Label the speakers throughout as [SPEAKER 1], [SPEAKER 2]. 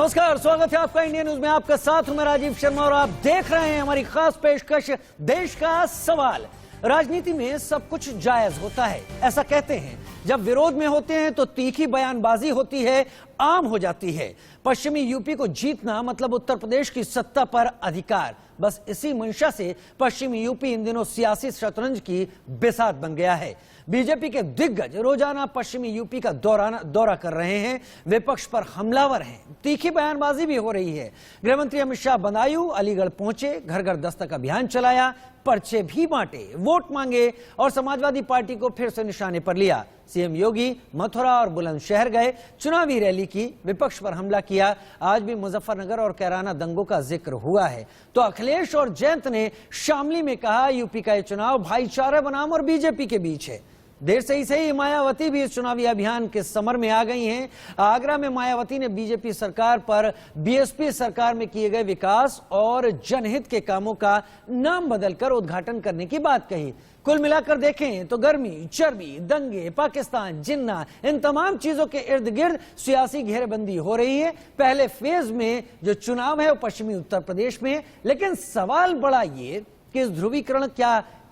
[SPEAKER 1] नमस्कार, स्वागत है आपका इंडिया न्यूज में। आपका साथ हूं मैं राजीव शर्मा और आप देख रहे हैं हमारी खास पेशकश देश का सवाल। राजनीति में सब कुछ जायज होता है, ऐसा कहते हैं। जब विरोध में होते हैं तो तीखी बयानबाजी होती है, आम हो जाती है। पश्चिमी यूपी को जीतना मतलब उत्तर प्रदेश की सत्ता पर अधिकार। बस इसी मंशा से पश्चिमी यूपी इन दिनों सियासी शतरंज की बिसात बन गया है। बीजेपी के दिग्गज रोजाना पश्चिमी यूपी का दौरा कर रहे हैं, विपक्ष पर हमलावर हैं, तीखी बयानबाजी भी हो रही है। गृहमंत्री अमित शाह बदायूं अलीगढ़ पहुंचे, घर घर दस्तक अभियान चलाया, पर्चे भी बांटे, वोट मांगे और समाजवादी पार्टी को फिर से निशाने पर लिया। सीएम योगी मथुरा और बुलंदशहर गए, चुनावी रैली की, विपक्ष पर हमला किया। आज भी मुजफ्फरनगर और कैराना दंगों का जिक्र हुआ है। तो अखिलेश और जयंत ने शामली में कहा, यूपी का ये चुनाव भाईचारा बनाम और बीजेपी के बीच है। देर से ही सही मायावती भी इस चुनावी अभियान के समर में आ गई हैं। आगरा में मायावती ने बीजेपी सरकार पर बीएसपी सरकार में किए गए विकास और जनहित के कामों का नाम बदलकर उद्घाटन करने की बात कही। कुल मिलाकर देखें तो गर्मी, चर्बी, दंगे, पाकिस्तान, जिन्ना, इन तमाम चीजों के इर्द गिर्द सियासी घेरेबंदी हो रही है। पहले फेज में जो चुनाव है वो पश्चिमी उत्तर प्रदेश में है, लेकिन सवाल बड़ा ये कि इस ध्रुवीकरण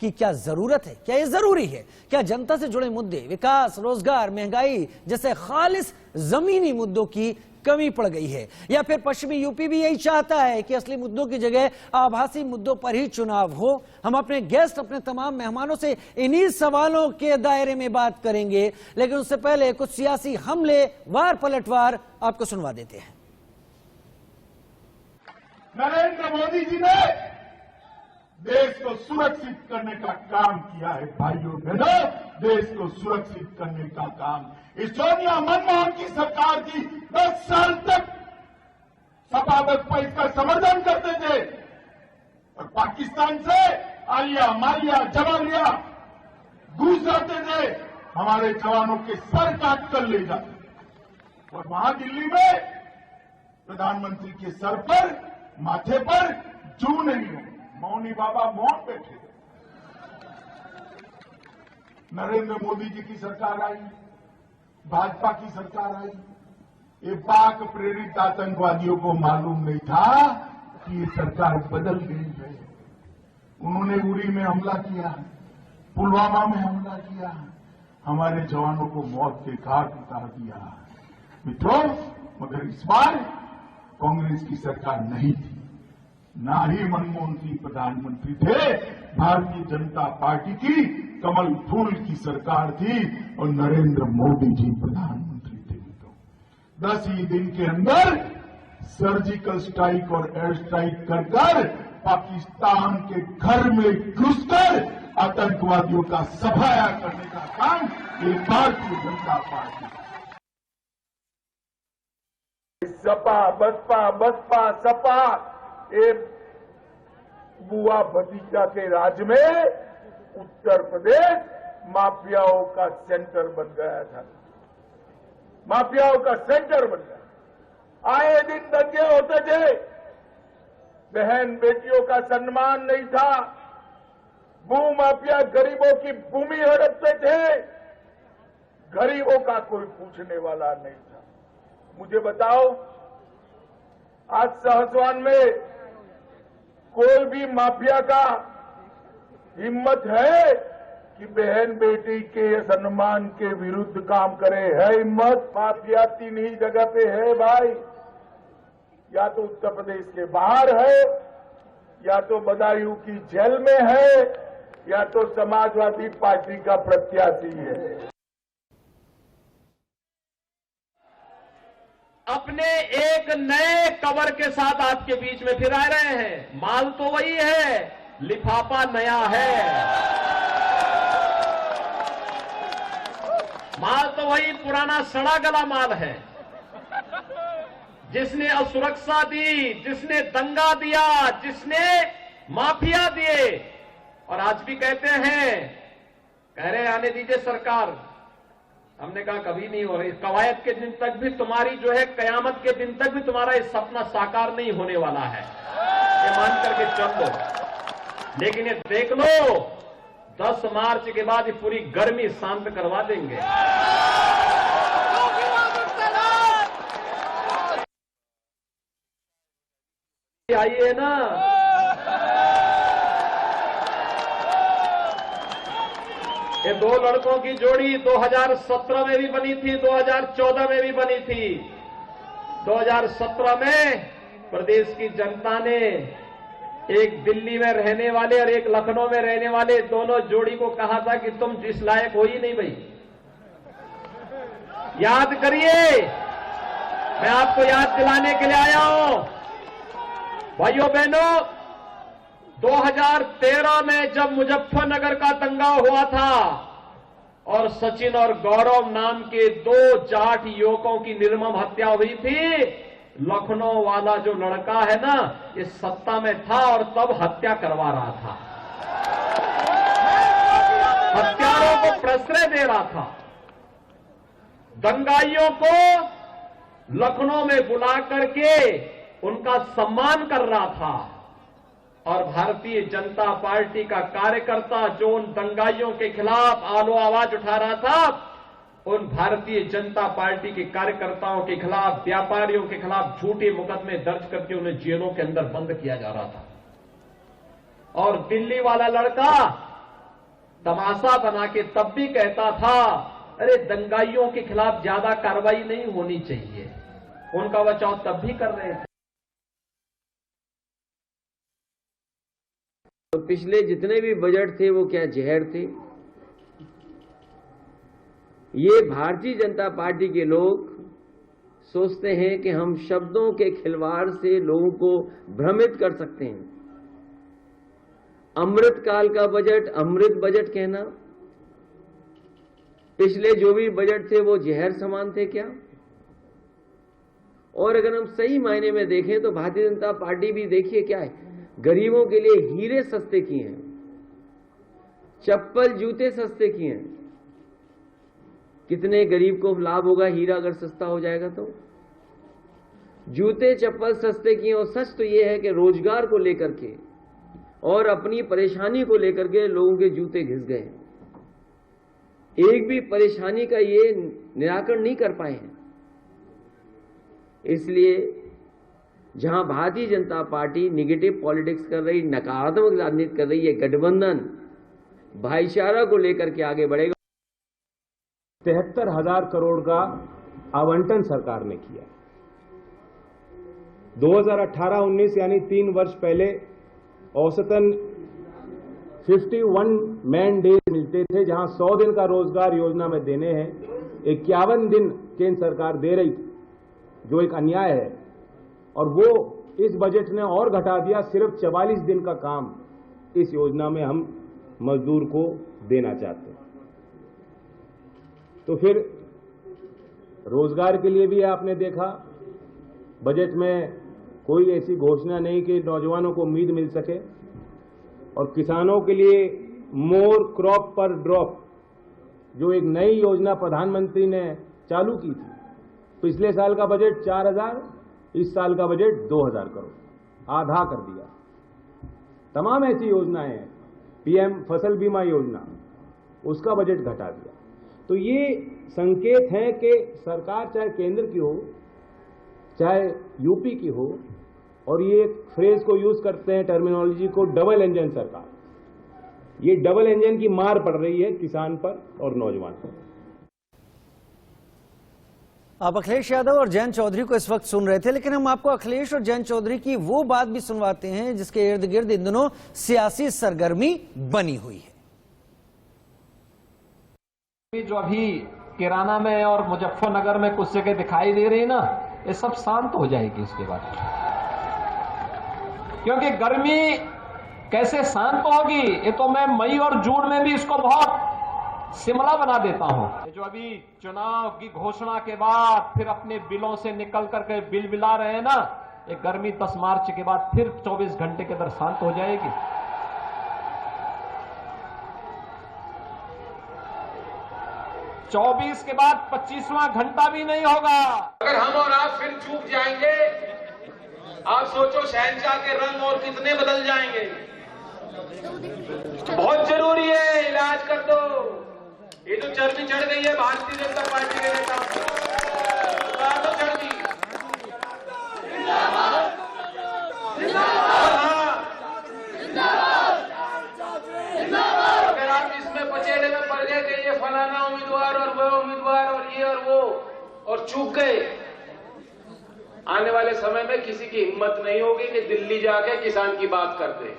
[SPEAKER 1] की क्या जरूरत है? क्या ये जरूरी है? क्या जनता से जुड़े मुद्दे, विकास, रोजगार, महंगाई जैसे खालिस जमीनी मुद्दों की कमी पड़ गई है? या फिर पश्चिमी यूपी भी यही चाहता है कि असली मुद्दों की जगह आभासी मुद्दों पर ही चुनाव हो? हम अपने गेस्ट, अपने तमाम मेहमानों से इन्हीं सवालों के दायरे में बात करेंगे, लेकिन उससे पहले कुछ सियासी हमले, वार पलटवार आपको सुनवा देते हैं।
[SPEAKER 2] नरेंद्र मोदी जी ने देश को सुरक्षित करने का काम किया है। भाइयों बहनों, देश को सुरक्षित करने का काम इस सोनिया मनमोहन की सरकार की 10 साल तक सपा बसपा इसका समर्थन करते थे और पाकिस्तान से आलिया मारिया जवालिया घुस जाते थे, हमारे जवानों के सर काट कर ले जाते। और वहां दिल्ली में प्रधानमंत्री के सर पर, माथे पर जू नहीं हो, मौनी बाबा मौन बैठे। नरेंद्र मोदी जी की सरकार आई, भाजपा की सरकार आई। ये पाक प्रेरित आतंकवादियों को मालूम नहीं था कि ये सरकार बदल गई है। उन्होंने उरी में हमला किया, पुलवामा में हमला किया, हमारे जवानों को मौत के घाट उतार दिया। मित्रों, मगर इस बार कांग्रेस की सरकार नहीं थी, ना ही मनमोहन सिंह प्रधानमंत्री थे। भारतीय जनता पार्टी की कमल फूल की सरकार थी और नरेंद्र मोदी जी प्रधानमंत्री थे। तो 10 ही दिन के अंदर सर्जिकल स्ट्राइक और एयर स्ट्राइक कर पाकिस्तान के घर में घुसकर आतंकवादियों का सफाया करने का काम ये भारतीय जनता पार्टी। सपा बसपा, बसपा सपा, एक बुआ भतीजा के राज में उत्तर प्रदेश माफियाओं का सेंटर बन गया था। माफियाओं का सेंटर बन गया। आए दिन दंगे होते थे, बहन बेटियों का सम्मान नहीं था, भू माफिया गरीबों की भूमि हड़पते थे, गरीबों का कोई पूछने वाला नहीं था। मुझे बताओ, आज सहसवान में कोई भी माफिया का हिम्मत है कि बहन बेटी के सम्मान के विरुद्ध काम करे? है हिम्मत? माफिया 3 ही जगह पे है भाई, या तो उत्तर प्रदेश के बाहर है, या तो बदायूं की जेल में है, या तो समाजवादी पार्टी का प्रत्याशी है।
[SPEAKER 3] अपने एक नए कवर के साथ आपके बीच में फिर आ रहे हैं। माल तो वही है, लिफाफा नया है। माल तो वही पुराना सड़ा गला माल है। जिसने असुरक्षा दी, जिसने दंगा दिया, जिसने माफिया दिए, और आज भी कहते हैं, कह रहे आने दीजिए सरकार। हमने कहा कभी नहीं हो रही, कवायद के दिन तक भी तुम्हारी जो है, कयामत के दिन तक भी तुम्हारा ये सपना साकार नहीं होने वाला है, ये मान करके चल लो। लेकिन ये देख लो, 10 मार्च के बाद ये पूरी गर्मी शांत करवा देंगे। आइए ना, ये दो लड़कों की जोड़ी 2017 में भी बनी थी, 2014 में भी बनी थी। 2017 में प्रदेश की जनता ने एक दिल्ली में रहने वाले और एक लखनऊ में रहने वाले दोनों जोड़ी को कहा था कि तुम जिस लायक हो ही नहीं भाई। याद करिए, मैं आपको याद दिलाने के लिए आया हूं। भाइयों बहनों, 2013 में जब मुजफ्फरनगर का दंगा हुआ था और सचिन और गौरव नाम के दो जाट युवकों की निर्मम हत्या हुई थी, लखनऊ वाला जो लड़का है ना, ये सत्ता में था और तब हत्या करवा रहा था, हत्यारों को प्रश्रय दे रहा था, दंगाइयों को लखनऊ में बुला करके उनका सम्मान कर रहा था। और भारतीय जनता पार्टी का कार्यकर्ता जो उन दंगाइयों के खिलाफ आलो आवाज उठा रहा था, उन भारतीय जनता पार्टी के कार्यकर्ताओं के खिलाफ, व्यापारियों के खिलाफ झूठे मुकदमे दर्ज करके उन्हें जेलों के अंदर बंद किया जा रहा था। और दिल्ली वाला लड़का तमाशा बना के तब भी कहता था, अरे दंगाइयों के खिलाफ ज्यादा कार्रवाई नहीं होनी चाहिए। उनका बचाव तब भी कर रहे थे।
[SPEAKER 4] तो पिछले जितने भी बजट थे वो क्या जहर थे? ये भारतीय जनता पार्टी के लोग सोचते हैं कि हम शब्दों के खिलवाड़ से लोगों को भ्रमित कर सकते हैं। अमृत काल का बजट अमृत बजट कहना, पिछले जो भी बजट थे वो जहर समान थे क्या? और अगर हम सही मायने में देखें तो भारतीय जनता पार्टी भी देखिए क्या है, गरीबों के लिए हीरे सस्ते किए हैं, चप्पल जूते सस्ते किए हैं। कितने गरीब को लाभ होगा हीरा अगर सस्ता हो जाएगा तो? जूते चप्पल सस्ते किए। और सच तो यह है कि रोजगार को लेकर के और अपनी परेशानी को लेकर के लोगों के जूते घिस गए। एक भी परेशानी का ये निराकरण नहीं कर पाए हैं। इसलिए जहां Bharatiya Janata party negative politics कर रही, नकारात्मक राजनीति कर रही है, गठबंधन भाईचारा को लेकर के आगे बढ़ेगा।
[SPEAKER 5] 73,000 करोड़ का आवंटन सरकार ने किया। 2018-19 यानी 3 वर्ष पहले औसतन 51 मैन डेज मिलते थे, जहां 100 दिन का रोजगार योजना में देने हैं, 51 दिन केंद्र सरकार दे रही थी, जो एक अन्याय है। और वो इस बजट ने और घटा दिया, सिर्फ 44 दिन का काम इस योजना में हम मजदूर को देना चाहते हैं। तो फिर रोजगार के लिए भी आपने देखा बजट में कोई ऐसी घोषणा नहीं कि नौजवानों को उम्मीद मिल सके। और किसानों के लिए मोर क्रॉप पर ड्रॉप, जो एक नई योजना प्रधानमंत्री ने चालू की थी, पिछले साल का बजट 4,000, इस साल का बजट 2,000 करोड़, आधा कर दिया। तमाम ऐसी योजनाएं हैं, पीएम फसल बीमा योजना, उसका बजट घटा दिया। तो ये संकेत है कि सरकार चाहे केंद्र की हो चाहे यूपी की हो, और ये फ्रेज को यूज करते हैं, टर्मिनोलॉजी को, डबल इंजन सरकार। ये डबल इंजन की मार पड़ रही है किसान पर और नौजवान पर।
[SPEAKER 1] आप अखिलेश यादव और जयंत चौधरी को इस वक्त सुन रहे थे, लेकिन हम आपको अखिलेश और जयंत चौधरी की वो बात भी सुनवाते हैं जिसके इर्द गिर्द इन दिनों सियासी सरगर्मी बनी हुई है।
[SPEAKER 3] जो अभी किराना में और मुजफ्फरनगर में कुछ जगह दिखाई दे रही ना, ये सब शांत हो जाएगी इसके बाद। क्योंकि गर्मी कैसे शांत होगी, ये तो मैं मई और जून में भी इसको बहुत शिमला बना देता हूं। जो अभी चुनाव की घोषणा के बाद फिर अपने बिलों से निकल करके बिल बिला रहे हैं ना, ये गर्मी 10 मार्च के बाद फिर 24 घंटे के अंदर शांत हो जाएगी। 24 के बाद 25वां घंटा भी नहीं होगा।
[SPEAKER 6] अगर हम और आप फिर चूक जाएंगे, आप सोचो शहंशाह के रंग और कितने बदल जाएंगे। बहुत जरूरी है, इलाज कर दो। ये जो चर्बी चढ़ गई है भारतीय जनता पार्टी के नेता तो चढ़ गई। वो और चूक गए। आने वाले समय में किसी की हिम्मत नहीं होगी कि दिल्ली जाके किसान की बात करते।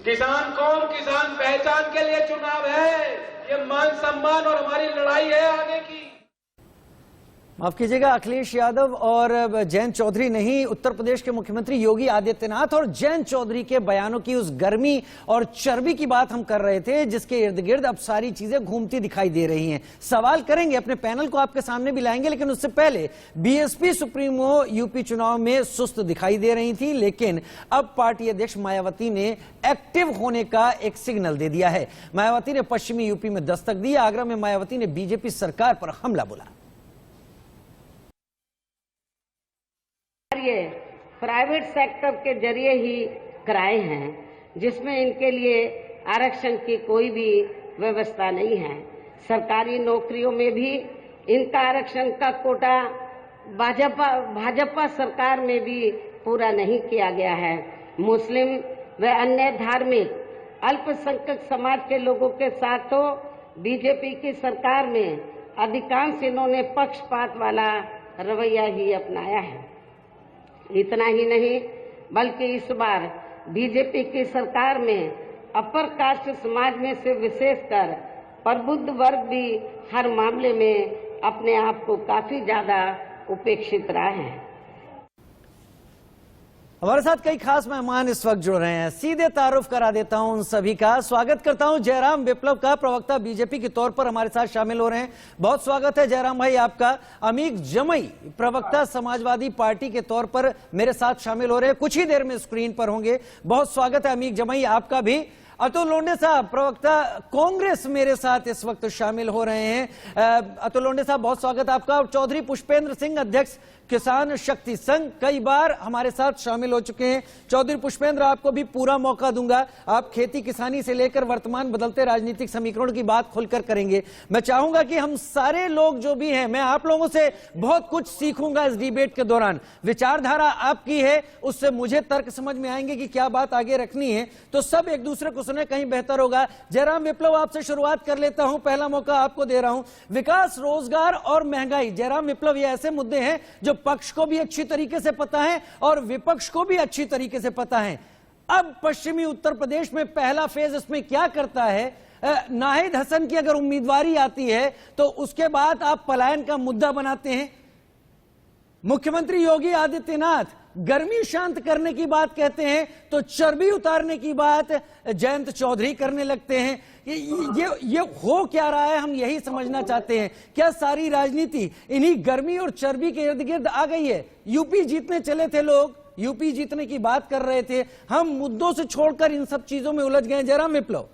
[SPEAKER 6] किसान कौन, किसान पहचान के लिए चुनाव है, ये मान सम्मान और हमारी लड़ाई है आगे की।
[SPEAKER 1] माफ कीजिएगा, अखिलेश यादव और जयंत चौधरी नहीं, उत्तर प्रदेश के मुख्यमंत्री योगी आदित्यनाथ और जयंत चौधरी के बयानों की उस गर्मी और चर्बी की बात हम कर रहे थे, जिसके इर्द गिर्द अब सारी चीजें घूमती दिखाई दे रही हैं। सवाल करेंगे, अपने पैनल को आपके सामने भी लाएंगे, लेकिन उससे पहले बीएसपी सुप्रीमो यूपी चुनाव में सुस्त दिखाई दे रही थी, लेकिन अब पार्टी अध्यक्ष मायावती ने एक्टिव होने का एक सिग्नल दे दिया है। मायावती ने पश्चिमी यूपी में दस्तक दी। आगरा में मायावती ने बीजेपी सरकार पर हमला बोला।
[SPEAKER 7] ये प्राइवेट सेक्टर के जरिए ही कराए हैं, जिसमें इनके लिए आरक्षण की कोई भी व्यवस्था नहीं है। सरकारी नौकरियों में भी इनका आरक्षण का कोटा भाजपा सरकार में भी पूरा नहीं किया गया है। मुस्लिम व अन्य धार्मिक अल्पसंख्यक समाज के लोगों के साथ तो बीजेपी की सरकार में अधिकांश इन्होंने पक्षपात वाला रवैया ही अपनाया है। इतना ही नहीं, बल्कि इस बार बीजेपी की सरकार में अपर कास्ट समाज में से विशेषकर प्रबुद्ध वर्ग भी हर मामले में अपने आप को काफी ज्यादा उपेक्षित रहा है।
[SPEAKER 1] हमारे साथ कई खास मेहमान इस वक्त जुड़ रहे हैं। सीधे तारुफ करा देता हूं उन सभी का। स्वागत करता हूं जयराम विप्लव का, प्रवक्ता बीजेपी के तौर पर हमारे साथ शामिल हो रहे हैं। बहुत स्वागत है जयराम भाई आपका। अमीक जमई, प्रवक्ता समाजवादी पार्टी के तौर पर मेरे साथ शामिल हो रहे हैं, कुछ ही देर में स्क्रीन पर होंगे। बहुत स्वागत है अमीक जमई आपका भी। अतुल लोंढे साहब, प्रवक्ता कांग्रेस, मेरे साथ इस वक्त शामिल हो रहे हैं। अतुल लोंढे साहब बहुत स्वागत आपका। और चौधरी पुष्पेंद्र सिंह, अध्यक्ष किसान शक्ति संघ, कई बार हमारे साथ शामिल हो चुके हैं। चौधरी पुष्पेंद्र, आपको भी पूरा मौका दूंगा। आप खेती किसानी से लेकर वर्तमान बदलते राजनीतिक समीकरण की बात खुलकर करेंगे। मैं चाहूंगा कि हम सारे लोग जो भी हैं, मैं आप लोगों से बहुत कुछ सीखूंगा इस डिबेट के दौरान। विचारधारा आपकी है, उससे मुझे तर्क समझ में आएंगे कि क्या बात आगे रखनी है, तो सब एक दूसरे को सुने, कहीं बेहतर होगा। जयराम विप्लव, आपसे शुरुआत कर लेता हूं, पहला मौका आपको दे रहा हूं। विकास, रोजगार और महंगाई, जयराम विप्लव, ये ऐसे मुद्दे हैं जो पक्ष को भी अच्छी तरीके से पता है और विपक्ष को भी अच्छी तरीके से पता है। अब पश्चिमी उत्तर प्रदेश में पहला फेज इसमें क्या करता है? नाहिद हसन की अगर उम्मीदवारी आती है तो उसके बाद आप पलायन का मुद्दा बनाते हैं। मुख्यमंत्री योगी आदित्यनाथ गर्मी शांत करने की बात कहते हैं तो चर्बी उतारने की बात जयंत चौधरी करने लगते हैं। ये हो क्या रहा है, हम यही समझना चाहते हैं। क्या सारी राजनीति इन्हीं गर्मी और चर्बी के इर्द गिर्द आ गई है? यूपी जीतने चले थे लोग, यूपी जीतने की बात कर रहे थे, हम मुद्दों से छोड़कर इन सब चीजों में उलझ गए। जयराम विप्लव,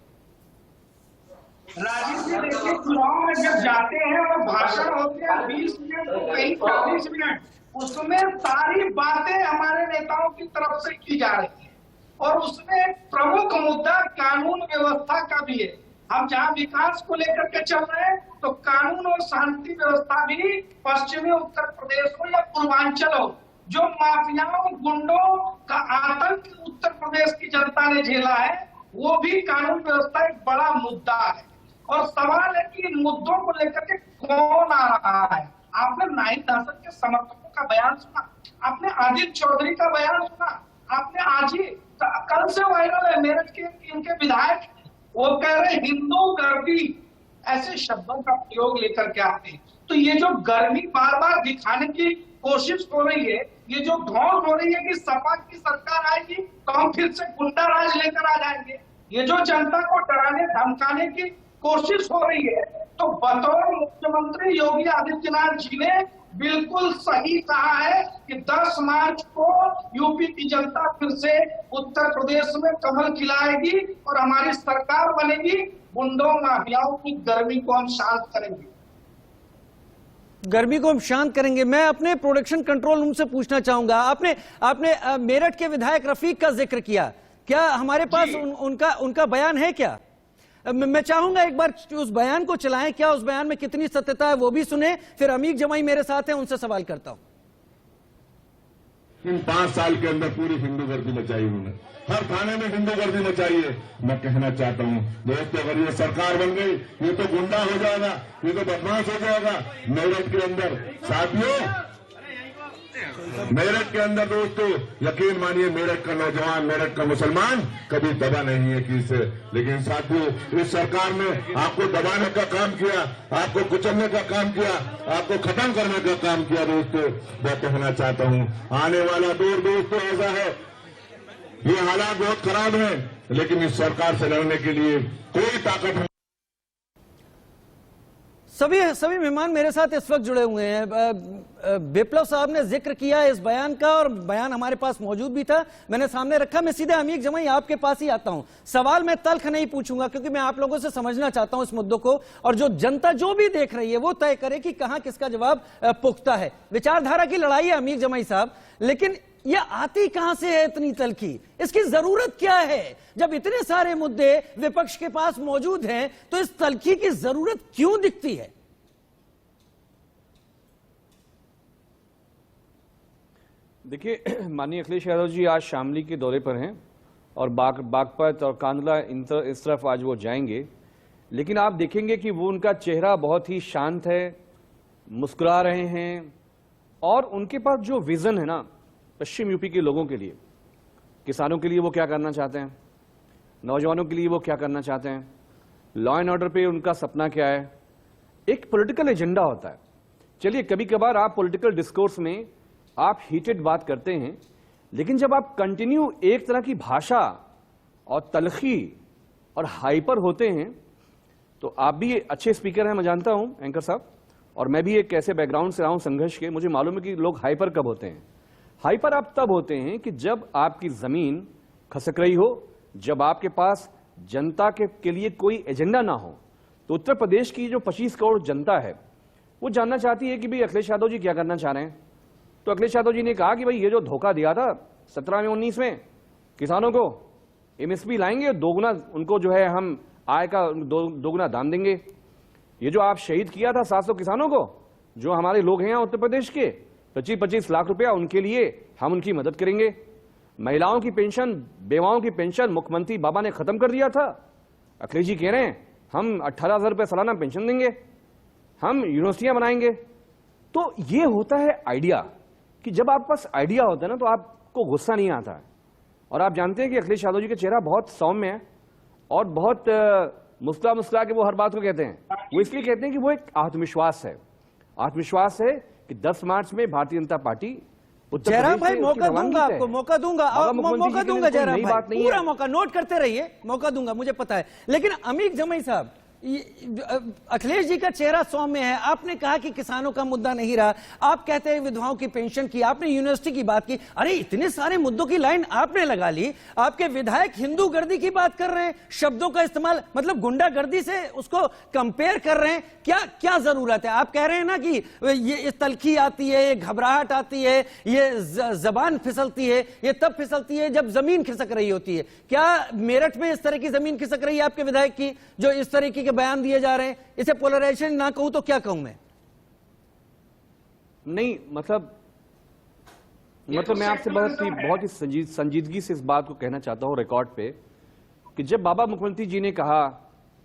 [SPEAKER 8] राजनीति देखिए, चुनाव में जब जाते हैं और भाषण होते हैं 20 मिनट तो कहीं 40 मिनट, उसमें सारी बातें हमारे नेताओं की तरफ से की जा रही है और उसमें एक प्रमुख मुद्दा कानून व्यवस्था का भी है। हम जहां विकास को लेकर के चल रहे हैं तो कानून और शांति व्यवस्था भी पश्चिमी उत्तर प्रदेश हो या पूर्वांचल हो, जो माफियाओं गुंडों का आतंक उत्तर प्रदेश की जनता ने झेला है, वो भी कानून व्यवस्था एक बड़ा मुद्दा है। और सवाल है कि इन मुद्दों को लेकर के कौन आ रहा है। आपने नाहिद हसन के समर्थकों का बयान सुना, आपने आदित्य चौधरी का बयान सुना, आपने आज ही कल से वायरल है मेरठ के इनके विधायक, वो कह रहे हिंदू गर्मी, ऐसे शब्दों का प्रयोग लेकर के आते हैं। तो ये जो गर्मी बार बार दिखाने की कोशिश हो रही है, ये जो धौन हो रही है कि सपा की सरकार आएगी तो हम फिर से गुंडा राज लेकर आ जाएंगे, ये जो जनता को डराने धमकाने की कोशिश हो रही है, तो बतौर मुख्यमंत्री योगी आदित्यनाथ जी ने बिल्कुल सही कहा है कि 10 मार्च को यूपी की जनता फिर से उत्तर प्रदेश में कमल खिलाएगी और हमारी सरकार बनेगी। गुंडों माफियाओं की गर्मी को हम शांत करेंगे,
[SPEAKER 1] गर्मी को हम शांत करेंगे। मैं अपने प्रोडक्शन कंट्रोल रूम से पूछना चाहूंगा, आपने मेरठ के विधायक रफीक का जिक्र किया, क्या हमारे पास उनका बयान है क्या? मैं चाहूंगा एक बार उस बयान को चलाएं, क्या उस बयान में कितनी सत्यता है वो भी सुने, फिर अमीक जमाई मेरे साथ हैं, उनसे सवाल करता हूं।
[SPEAKER 2] इन 5 साल के अंदर पूरी हिंदू गर्दी मचाई उन्होंने, हर थाने में हिंदू गर्दी मचाई है। मैं कहना चाहता हूं दोस्तों, अगर ये सरकार बन गई ये तो गुंडा हो जाएगा, ये तो बदमाश हो जाएगा। मेरठ के अंदर साथियों, मेरठ के अंदर दोस्तों यकीन मानिए, मेरठ का नौजवान, मेरठ का मुसलमान कभी दबा नहीं है किसी से। लेकिन साथियों, इस सरकार ने आपको दबाने का काम किया, आपको कुचलने का काम किया, आपको खत्म करने का काम किया। दोस्तों मैं कहना चाहता हूं, आने वाला दौर दोस्तों ऐसा है, ये हालात बहुत खराब है, लेकिन इस सरकार से लड़ने के लिए कोई ताकत नहीं।
[SPEAKER 1] सभी मेहमान मेरे साथ इस वक्त जुड़े हुए हैं। विप्लव साहब ने जिक्र किया इस बयान का, और बयान हमारे पास मौजूद भी था, मैंने सामने रखा। मैं सीधे अमीक जमाई आपके पास ही आता हूं। सवाल मैं तल्ख नहीं पूछूंगा, क्योंकि मैं आप लोगों से समझना चाहता हूं इस मुद्दों को, और जो जनता जो भी देख रही है वो तय करे कि कहां किसका जवाब पुख्ता है। विचारधारा की लड़ाई है अमीक जमाई साहब, लेकिन यह आती कहां से है इतनी तल्खी? इसकी जरूरत क्या है? जब इतने सारे मुद्दे विपक्ष के पास मौजूद हैं, तो इस तल्खी की जरूरत क्यों दिखती है?
[SPEAKER 9] देखिए, माननीय अखिलेश यादव जी आज शामली के दौरे पर हैं और बागपत और कांदला इस तरफ आज वो जाएंगे, लेकिन आप देखेंगे कि वो उनका चेहरा बहुत ही शांत है, मुस्कुरा रहे हैं, और उनके पास जो विजन है ना पश्चिम यूपी के लोगों के लिए, किसानों के लिए वो क्या करना चाहते हैं, नौजवानों के लिए वो क्या करना चाहते हैं, लॉ एंड ऑर्डर पे उनका सपना क्या है, एक पॉलिटिकल एजेंडा होता है। चलिए, कभी कभार आप पॉलिटिकल डिस्कोर्स में आप हीटेड बात करते हैं, लेकिन जब आप कंटिन्यू एक तरह की भाषा और तलखी और हाइपर होते हैं, तो आप भी अच्छे स्पीकर हैं, मैं जानता हूं एंकर साहब, और मैं भी एक ऐसे बैकग्राउंड से रहा हूं संघर्ष के, मुझे मालूम है कि लोग हाइपर कब होते हैं। हाइपर आप तब होते हैं कि जब आपकी जमीन खसक रही हो, जब आपके पास जनता के लिए कोई एजेंडा ना हो। तो उत्तर प्रदेश की जो 25 करोड़ जनता है वो जानना चाहती है कि भाई अखिलेश यादव जी क्या करना चाह रहे हैं। तो अखिलेश यादव जी ने कहा कि भाई ये जो धोखा दिया था 17 में 19 में किसानों को, एमएसपी लाएंगे, दोगुना उनको जो है हम आय का दोगुना दाम देंगे। ये जो आप शहीद किया था 700 किसानों को, जो हमारे लोग हैं उत्तर प्रदेश के, 25-25 लाख रुपया उनके लिए हम उनकी मदद करेंगे। महिलाओं की पेंशन, बेवाओं की पेंशन मुख्यमंत्री बाबा ने खत्म कर दिया था। अखिलेश जी कह रहे हैं हम 18,000 रुपये सालाना पेंशन देंगे, हम यूनिवर्सिटियां बनाएंगे। तो ये होता है आइडिया, कि जब आपके पास आइडिया होता है ना तो आपको गुस्सा नहीं आता है। और आप जानते हैं कि अखिलेश यादव जी का चेहरा बहुत सौम्य है और बहुत मुस्कुरा के वो हर बात को कहते हैं। वो इसलिए कहते हैं कि वो एक आत्मविश्वास है, आत्मविश्वास है कि 10 मार्च में भारतीय जनता पार्टी
[SPEAKER 1] जयराम भाई मौका दूंगा आपको, मौका दूंगा जयराम भाई, पूरा मौका नोट करते रहिए, मौका दूंगा, मुझे पता है। लेकिन अमीक जमाई साहब, अखिलेश जी का चेहरा सौम्य है, आपने कहा कि किसानों का मुद्दा नहीं रहा, आप कहते हैं विधवाओं की पेंशन की, आपने यूनिवर्सिटी की बात की, अरे इतने सारे मुद्दों की लाइन आपने लगा ली। आपके विधायक हिंदू गर्दी की बात कर रहे हैं, शब्दों का इस्तेमाल, मतलब गुंडागर्दी से उसको कंपेयर कर रहे हैं। क्या जरूरत है? आप कह रहे हैं ना कि ये तलखी आती है, ये घबराहट आती है, ये जबान फिसलती है, ये तब फिसलती है जब जमीन खिसक रही होती है। क्या मेरठ में इस तरह की जमीन खिसक रही है आपके विधायक की, जो इस तरह के बयान दिए जा रहे हैं? इसे पोलराइजेशन ना कहूं तो क्या कहूं मैं?
[SPEAKER 9] नहीं, मतलब मैं आपसे बहुत ही संजीदगी से इस बात को कहना चाहता हूं रिकॉर्ड पे, कि जब बाबा मुख्यमंत्री जी ने कहा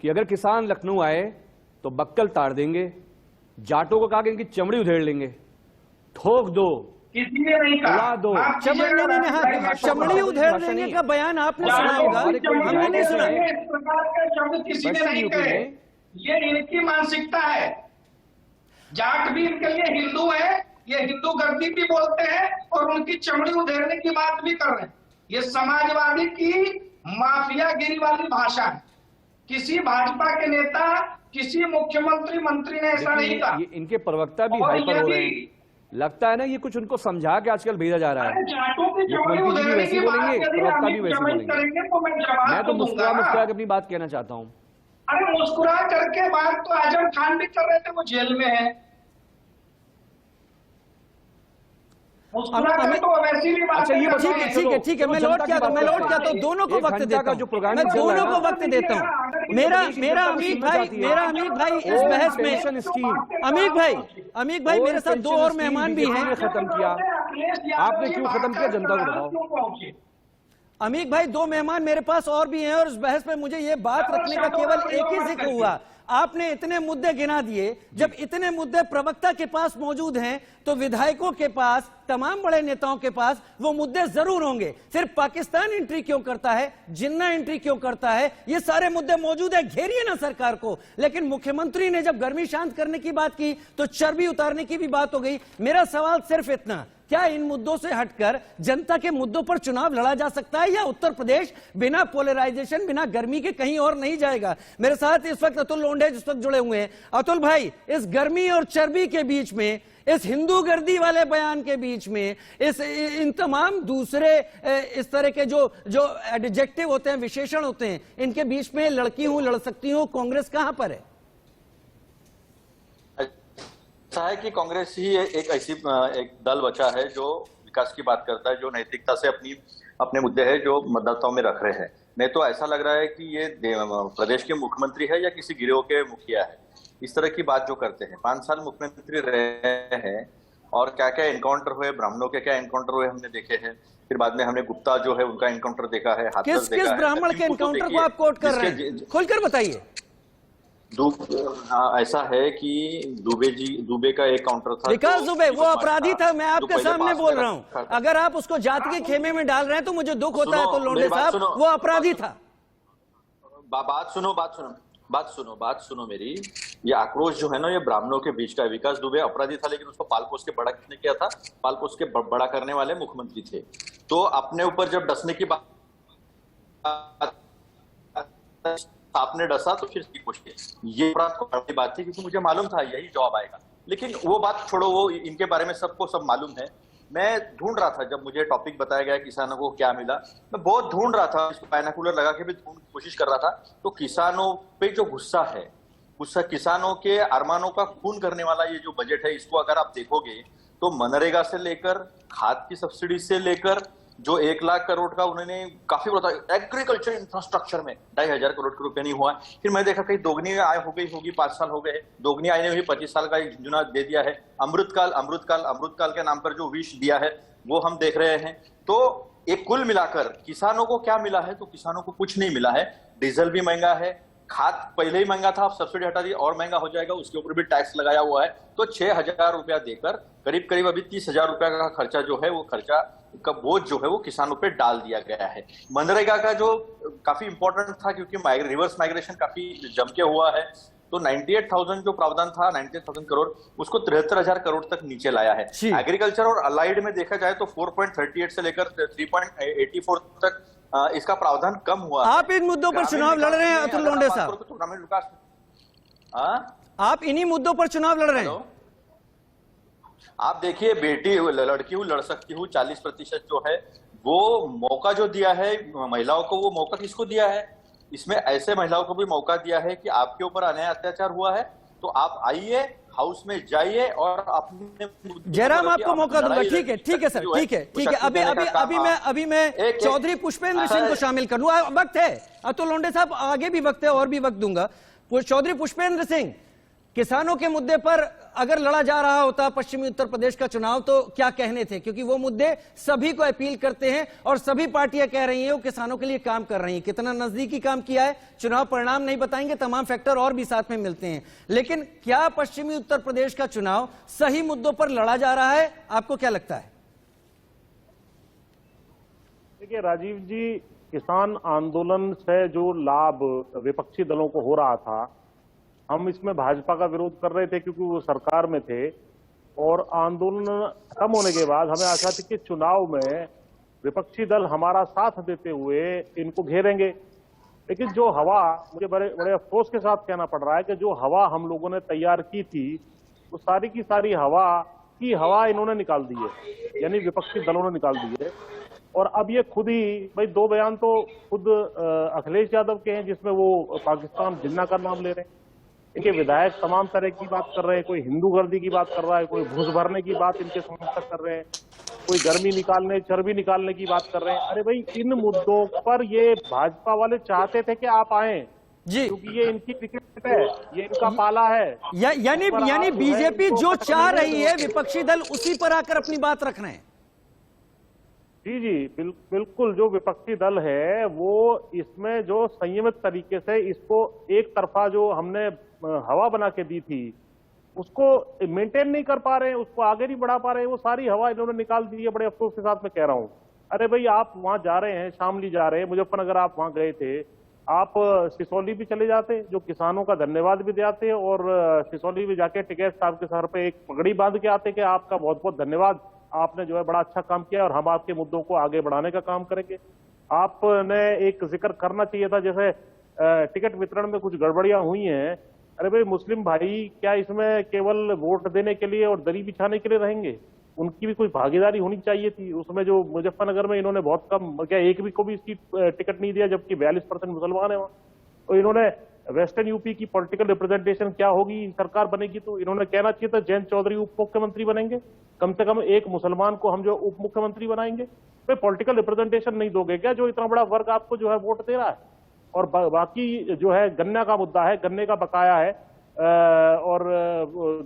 [SPEAKER 9] कि अगर किसान लखनऊ आए तो बक्कल ताड़ देंगे, जाटों को कहा कि इनकी चमड़ी उधेड़ लेंगे, ठोक दो,
[SPEAKER 8] किसी ने नहीं कहा,
[SPEAKER 9] दो,
[SPEAKER 1] चमड़ी उधेड़ देने का बयान आपने सुना होगा, हमने नहीं सुना।
[SPEAKER 8] इस प्रकार के शब्द किसी ने नहीं कहे, ये इनकी मानसिकता है। जाट भी इनके लिए हिंदू है, ये हिंदू गर्दी भी बोलते हैं और उनकी चमड़ी उधेड़ने की बात भी कर रहे हैं। ये समाजवादी की माफियागिरी वाली भाषा है। किसी भाजपा के नेता, किसी मुख्यमंत्री मंत्री ने ऐसा नहीं कहा।
[SPEAKER 9] इनके प्रवक्ता भी हाइपर हो रहे हैं, लगता है ना ये कुछ उनको समझा के आजकल भेजा जा रहा है।
[SPEAKER 8] जाटों की चमड़ी उधेड़ने की बात यदि हम करेंगे तो मैं जवाब
[SPEAKER 9] मैं तो मुस्कुरा के अपनी बात कहना चाहता हूं।
[SPEAKER 8] अरे मुस्कुरा करके बात तो आजम खान भी कर रहे थे, वो जेल में है। मुस्कुराकर तो वैसी भी बात
[SPEAKER 9] अच्छा, ये
[SPEAKER 8] नहीं
[SPEAKER 9] बताइए,
[SPEAKER 8] करते।
[SPEAKER 1] ठीक है मैं लौट क्या तो दोनों को वक्त देता हूं, मैं दोनों को वक्त देता हूं। मेरा अमीक भाई इस बहस में, अमीक भाई मेरे साथ दो और मेहमान भी हैं।
[SPEAKER 9] खत्म किया आपने, क्यों खत्म किया, जनता को बताओ।
[SPEAKER 1] अमीक भाई दो मेहमान मेरे पास और भी हैं और इस बहस में मुझे ये बात रखने का केवल एक ही जिक्र हुआ। आपने इतने मुद्दे गिना दिए, जब इतने मुद्दे प्रवक्ता के पास मौजूद हैं तो विधायकों के पास, तमाम बड़े नेताओं के पास वो मुद्दे जरूर होंगे। फिर पाकिस्तान एंट्री क्यों करता है, जिन्ना एंट्री क्यों करता है, ये सारे मुद्दे मौजूद है, घेरिए ना सरकार को। लेकिन मुख्यमंत्री ने जब गर्मी शांत करने की बात की तो चर्बी उतारने की भी बात हो गई। मेरा सवाल सिर्फ इतना, क्या इन मुद्दों से हटकर जनता के मुद्दों पर चुनाव लड़ा जा सकता है या उत्तर प्रदेश बिना पोलराइजेशन, बिना गर्मी के कहीं और नहीं जाएगा? मेरे साथ इस वक्त अतुल लोंढे जिस वक्त जुड़े हुए हैं। अतुल भाई, इस गर्मी और चर्बी के बीच में, इस हिंदू गर्दी वाले बयान के बीच में, इन तमाम दूसरे इस तरह के जो एडजेक्टिव होते हैं, विशेषण होते हैं, इनके बीच में लड़की हूं, लड़ सकती हूं, कांग्रेस कहां पर है?
[SPEAKER 10] ऐसा है कि कांग्रेस ही एक दल बचा है जो विकास की बात करता है, जो नैतिकता से अपने मुद्दे है जो मतदाताओं में रख रहे हैं। नहीं तो ऐसा लग रहा है कि ये प्रदेश के मुख्यमंत्री है या किसी गिरोह के मुखिया है, इस तरह की बात जो करते हैं। 5 साल मुख्यमंत्री रहे हैं और क्या क्या एनकाउंटर हुए, ब्राह्मणों के क्या एनकाउंटर हुए हमने देखे हैं। फिर बाद में हमने गुप्ता जो है उनका एनकाउंटर देखा है, हाथरस देखा है।
[SPEAKER 1] किस ब्राह्मण के एनकाउंटर को आप कोट कर रहे हैं, खुलकर बताइए।
[SPEAKER 10] ऐसा है कि दुबे का एक काउंटर था,
[SPEAKER 1] विकास दुबे वो अपराधी था, मैं आपके सामने बोल रहा हूं। अगर आप उसको जाति के खेमे में डाल रहे हैं तो मुझे दुख होता है। तो लोंढे साहब, वो अपराधी था।
[SPEAKER 10] बात सुनो मेरी। ये आक्रोश जो है ना, ये ब्राह्मणों के बीच का है। विकास दुबे अपराधी था, लेकिन उसको पाल पोस के बड़ा किसने किया था? पाल पोस के बड़ा करने वाले मुख्यमंत्री थे। तो अपने ऊपर जब डसने की बात आपने डसा तो फिर ये अपराध को बड़ी बात थी, क्योंकि मुझे मालूम था यही जवाब आएगा। लेकिन वो बात छोड़ो, वो इनके बारे में सबको सब मालूम है। मैं ढूंढ रहा था, जब मुझे टॉपिक बताया गया किसानों को क्या मिला, मैं बहुत ढूंढ रहा था, इसको बाइनोकुलर लगा के भी कोशिश कर रहा था। तो किसानों पे जो गुस्सा है, गुस्सा किसानों के अरमानों का खून करने वाला ये जो बजट है, इसको अगर आप देखोगे तो मनरेगा से लेकर, खाद की सब्सिडी से लेकर, जो 1 लाख करोड़ का उन्होंने काफी बड़ा एग्रीकल्चर इंफ्रास्ट्रक्चर में 2,500 करोड़ के रुपए नहीं हुआ। फिर मैं देखा कहीं दोगुनी आय हो गई होगी, 5 साल हो गए, दोगुनी आय नहीं हुई, 25 साल का एक जुना दे दिया है। अमृतकाल के नाम पर जो विष दिया है वो हम देख रहे हैं। तो एक कुल मिलाकर किसानों को क्या मिला है? तो किसानों को कुछ नहीं मिला है। डीजल भी महंगा है, खाद पहले ही महंगा था, अब सब्सिडी हटा दी और महंगा हो जाएगा, उसके ऊपर भी टैक्स लगाया हुआ है। तो 6,000 रुपया देकर करीब अभी 30,000 रुपया का खर्चा जो है, वो खर्चा का बोझ जो है वो किसानों पे डाल दिया गया है। मनरेगा का जो काफी इंपॉर्टेंट था, क्योंकि रिवर्स माइग्रेशन काफी जम के हुआ है, तो 98,000 जो प्रावधान था, 98,000 करोड़, उसको 73,000 करोड़ तक नीचे लाया है। एग्रीकल्चर और अलाइड में देखा जाए तो 4.38 से लेकर 3.84 तक इसका प्रावधान कम हुआ।
[SPEAKER 1] आप इन मुद्दों पर चुनाव लड़ रहे हैं अतुल लोंढे साहब, आप इन्हीं मुद्दों पर चुनाव लड़ रहे हैं।
[SPEAKER 10] आप देखिए, लड़की हूँ, लड़ सकती हूँ, 40% जो है वो मौका जो दिया है महिलाओं को, वो मौका किसको दिया है? इसमें ऐसे महिलाओं को भी मौका दिया है कि आपके ऊपर अन्याय अत्याचार हुआ है तो आप आइए, हाउस में जाइए और अपने
[SPEAKER 1] जयराम आपको मौका दूंगा। ठीक है सर, ठीक है। अभी मैं चौधरी पुष्पेंद्र सिंह को शामिल कर लूं, वक्त है। अतुल लोंढे साहब आगे भी वक्त है और भी वक्त दूंगा। चौधरी पुष्पेंद्र सिंह, किसानों के मुद्दे पर अगर लड़ा जा रहा होता पश्चिमी उत्तर प्रदेश का चुनाव तो क्या कहने थे? क्योंकि वो मुद्दे सभी को अपील करते हैं और सभी पार्टियां कह रही हैं वो किसानों के लिए काम कर रही हैं। कितना नजदीकी काम किया है, चुनाव परिणाम नहीं बताएंगे, तमाम फैक्टर और भी साथ में मिलते हैं। लेकिन क्या पश्चिमी उत्तर प्रदेश का चुनाव सही मुद्दों पर लड़ा जा रहा है? आपको क्या लगता है?
[SPEAKER 11] देखिए राजीव जी, किसान आंदोलन से जो लाभ विपक्षी दलों को हो रहा था, हम इसमें भाजपा का विरोध कर रहे थे क्योंकि वो सरकार में थे, और आंदोलन खत्म होने के बाद हमें आशा थी कि चुनाव में विपक्षी दल हमारा साथ देते हुए इनको घेरेंगे। लेकिन जो हवा, मुझे बड़े अफसोस के साथ कहना पड़ रहा है कि जो हवा हम लोगों ने तैयार की थी, वो सारी की सारी हवा इन्होंने निकाल दी है, यानी विपक्षी दलों ने निकाल दी है। और अब ये खुद ही, भाई 2 बयान तो खुद अखिलेश यादव के हैं जिसमें वो पाकिस्तान जिन्ना का नाम ले रहे हैं। इनके विधायक तमाम तरह की बात कर रहे हैं, कोई हिंदू गर्दी की बात कर रहा है, कोई घूस भरने की बात इनके समर्थक कर रहे हैं, कोई गर्मी निकालने, चर्बी निकालने की बात कर रहे हैं। अरे भाई, इन मुद्दों पर ये भाजपा वाले चाहते थे कि आप आए
[SPEAKER 1] जी,
[SPEAKER 11] क्योंकि ये इनकी टिकट है, ये इनका पाला है।
[SPEAKER 1] यानी बीजेपी जो चाह रही है विपक्षी दल उसी पर आकर अपनी बात रख रहे हैं।
[SPEAKER 11] जी, बिल्कुल। जो विपक्षी दल है वो इसमें जो संयमित तरीके से इसको एक तरफा जो हमने हवा बना के दी थी उसको मेंटेन नहीं कर पा रहे हैं, उसको आगे नहीं बढ़ा पा रहे हैं। वो सारी हवा इन्होंने निकाल दी है, बड़े अफसोस के साथ मैं कह रहा हूं। अरे भाई, आप वहां जा रहे हैं, शामली जा रहे हैं, मुजफ्फरनगर आप वहां गए थे, आप सिसौली भी चले जाते जो किसानों का धन्यवाद भी देते और सिसौली भी जाके टिकैत साहब के सर पे एक पगड़ी बांध के आते कि आपका बहुत बहुत धन्यवाद, आपने जो है बड़ा अच्छा काम किया और हम आपके मुद्दों को आगे बढ़ाने का काम करेंगे। आपने एक जिक्र करना चाहिए था, जैसे टिकट वितरण में कुछ गड़बड़ियां हुई हैं। अरे भाई, मुस्लिम भाई क्या इसमें केवल वोट देने के लिए और दरी बिछाने के लिए रहेंगे? उनकी भी कोई भागीदारी होनी चाहिए थी उसमें। जो मुजफ्फरनगर में इन्होंने बहुत कम, क्या एक भी को भी इसकी टिकट नहीं दिया, जबकि 42% मुसलमान है वहाँ। तो इन्होंने वेस्टर्न यूपी की पॉलिटिकल रिप्रेजेंटेशन क्या होगी, सरकार बनेगी तो इन्होंने कहना चाहिए था जयंत चौधरी उप मुख्यमंत्री बनेंगे, कम से कम एक मुसलमान को हम जो उप मुख्यमंत्री बनाएंगे। तो पॉलिटिकल रिप्रेजेंटेशन नहीं दोगे क्या, जो इतना बड़ा वर्ग आपको जो है वोट दे रहा है? और बाकी जो है गन्ना का मुद्दा है, गन्ने का बकाया है और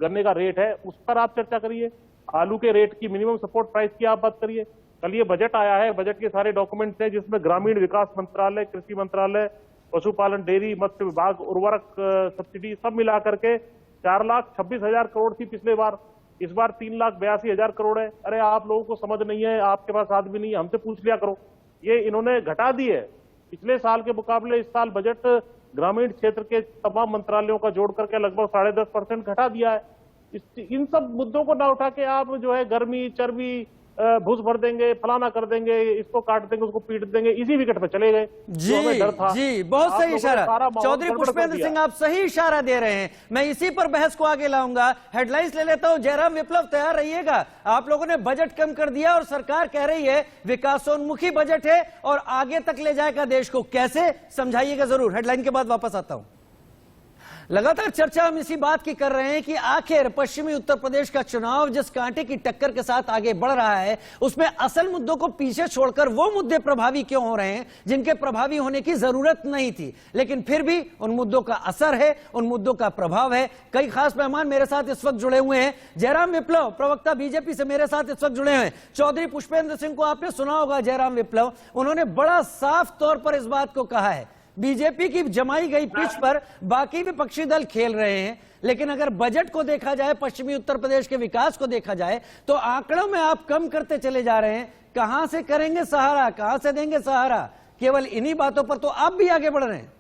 [SPEAKER 11] गन्ने का रेट है, उस पर आप चर्चा करिए। आलू के रेट की, मिनिमम सपोर्ट प्राइस की आप बात करिए। कल ये बजट आया है, बजट के सारे डॉक्यूमेंट्स हैं जिसमें ग्रामीण विकास मंत्रालय, कृषि मंत्रालय, पशुपालन, डेयरी, मत्स्य विभाग, उर्वरक सब्सिडी सब मिला करके 4,26,000 करोड़ थी पिछले बार, इस बार 3,82,000 करोड़ है। अरे आप लोगों को समझ नहीं है, आपके पास आदमी नहीं है, हमसे पूछ लिया करो। ये इन्होंने घटा दी है पिछले साल के मुकाबले। इस साल बजट ग्रामीण क्षेत्र के तमाम मंत्रालयों का जोड़ करके लगभग 10.5% घटा दिया है। इन सब मुद्दों को ना उठा के आप जो है गर्मी, चर्बी, भूस भर देंगे, फलाना कर देंगे, इसको काट देंगे, उसको पीट देंगे, इसी विकेट पे चले गए।
[SPEAKER 1] जी, बहुत सही इशारा चौधरी पुष्पेंद्र सिंह, आप सही इशारा दे रहे हैं। मैं इसी पर बहस को आगे लाऊंगा। हेडलाइंस ले लेता हूं। जयराम विप्लव, तैयार रहिएगा। आप लोगों ने बजट कम कर दिया और सरकार कह रही है विकासोन्मुखी बजट है और आगे तक ले जाएगा देश को, कैसे समझाइएगा जरूर। हेडलाइन के बाद वापस आता हूं। लगातार चर्चा हम इसी बात की कर रहे हैं कि आखिर पश्चिमी उत्तर प्रदेश का चुनाव जिस कांटे की टक्कर के साथ आगे बढ़ रहा है उसमें असल मुद्दों को पीछे छोड़कर वो मुद्दे प्रभावी क्यों हो रहे हैं जिनके प्रभावी होने की जरूरत नहीं थी, लेकिन फिर भी उन मुद्दों का असर है, उन मुद्दों का प्रभाव है। कई खास मेहमान मेरे साथ इस वक्त जुड़े हुए हैं। जयराम विप्लव, प्रवक्ता बीजेपी से मेरे साथ इस वक्त जुड़े हुए हैं। चौधरी पुष्पेंद्र सिंह को आपने सुना होगा, जयराम विप्लव, उन्होंने बड़ा साफ तौर पर इस बात को कहा है बीजेपी की जमाई गई पिच पर बाकी विपक्षी दल खेल रहे हैं, लेकिन अगर बजट को देखा जाए, पश्चिमी उत्तर प्रदेश के विकास को देखा जाए तो आंकड़ों में आप कम करते चले जा रहे हैं। कहां से करेंगे सहारा, कहां से देंगे सहारा? केवल इन्हीं बातों पर तो आप भी आगे बढ़ रहे हैं।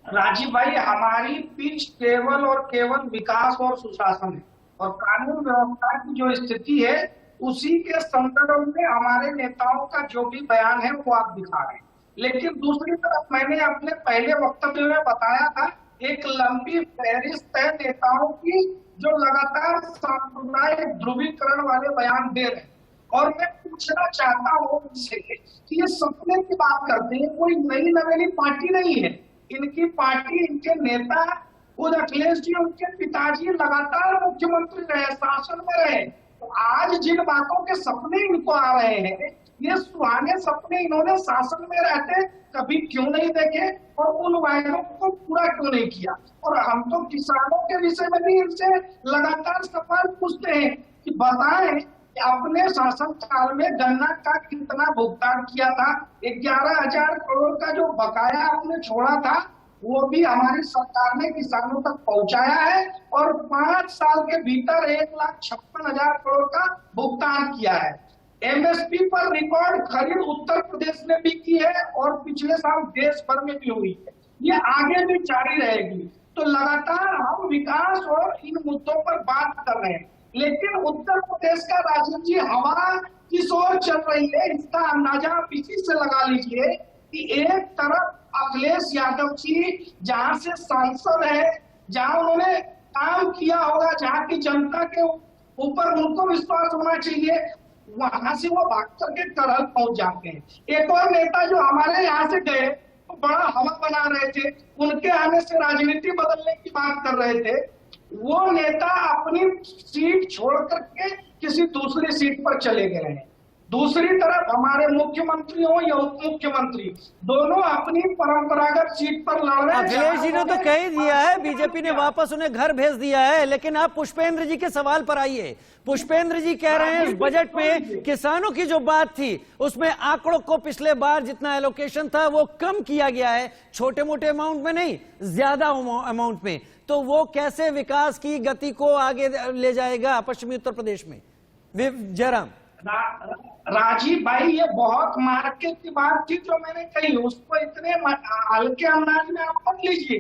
[SPEAKER 8] राजीव भाई, हमारी पिच केवल और केवल विकास और सुशासन है और कानून व्यवस्था की जो स्थिति है उसी के संदर्भ में हमारे नेताओं का जो भी बयान है वो आप दिखा रहे हैं। लेकिन दूसरी तरफ मैंने अपने पहले वक्तव्य में बताया था, एक लंबी फहरिस्त है नेताओं की जो लगातार सांप्रदायिक ध्रुवीकरण वाले बयान दे रहे हैं। और मैं पूछना चाहता हूँ उनसे कि ये सपने की बात करते हैं, कोई नई नवेली पार्टी नहीं है। इनकी पार्टी, इनके नेता खुद अखिलेश जी, उनके पिताजी लगातार मुख्यमंत्री रहे, शासन में रहे। तो आज जिन बातों के सपने इनको आ रहे हैं, ये सुहाने सपने इन्होंने शासन में रहते कभी क्यों नहीं देखे और उन वायदों को पूरा क्यों नहीं किया? और हम तो किसानों के विषय में भी इनसे लगातार सवाल पूछते हैं कि बताएं कि अपने शासन काल में गन्ना का कितना भुगतान किया था। 11,000 करोड़ का जो बकाया आपने छोड़ा था वो भी हमारी सरकार ने किसानों तक पहुंचाया है और 5 साल के भीतर 1,56,000 करोड़ का भुगतान किया है। एमएसपी पर रिकॉर्ड खरीद उत्तर प्रदेश ने भी की है और पिछले साल देश भर में भी हुई है। ये आगे भी जारी रहेगी। तो लगातार हम विकास और इन मुद्दों पर बात कर रहे हैं, लेकिन उत्तर प्रदेश का राजीव जी हवा किस ओर चल रही है इसका अंदाजा आप इसी से लगा लीजिए कि एक तरफ अखिलेश यादव जी जहां से सांसद है, जहां उन्होंने काम किया होगा, जहां की जनता के ऊपर उनको विश्वास होना चाहिए, वहां से वो भाग करके करहल पहुंच जाते हैं। एक और नेता जो हमारे यहाँ से गए तो बड़ा हवा बना रहे थे, उनके आने से राजनीति बदलने की बात कर रहे थे। वो नेता अपनी सीट छोड़ करके किसी दूसरी सीट पर चले गए हैं। दूसरी तरफ हमारे मुख्यमंत्री हो या उप मुख्यमंत्री, दोनों अपनी परंपरागत सीट पर लड़ रहे हैं।
[SPEAKER 1] अखिलेश जी ने तो कह ही दिया है, बीजेपी ने वापस उन्हें घर भेज दिया है। लेकिन आप पुष्पेंद्र जी के सवाल पर आइए। पुष्पेंद्र जी कह रहे हैं इस बजट में किसानों की जो बात थी उसमें आंकड़ों को पिछले बार जितना एलोकेशन था वो कम किया गया है, छोटे मोटे अमाउंट में नहीं, ज्यादा अमाउंट में। तो वो कैसे विकास की गति को आगे ले जाएगा पश्चिमी उत्तर प्रदेश में? जयराम
[SPEAKER 8] राजीव भाई, ये बहुत मार्केट की बात थी जो मैंने कही, उसको इतने हल्के अंदाज में आप मत लीजिए।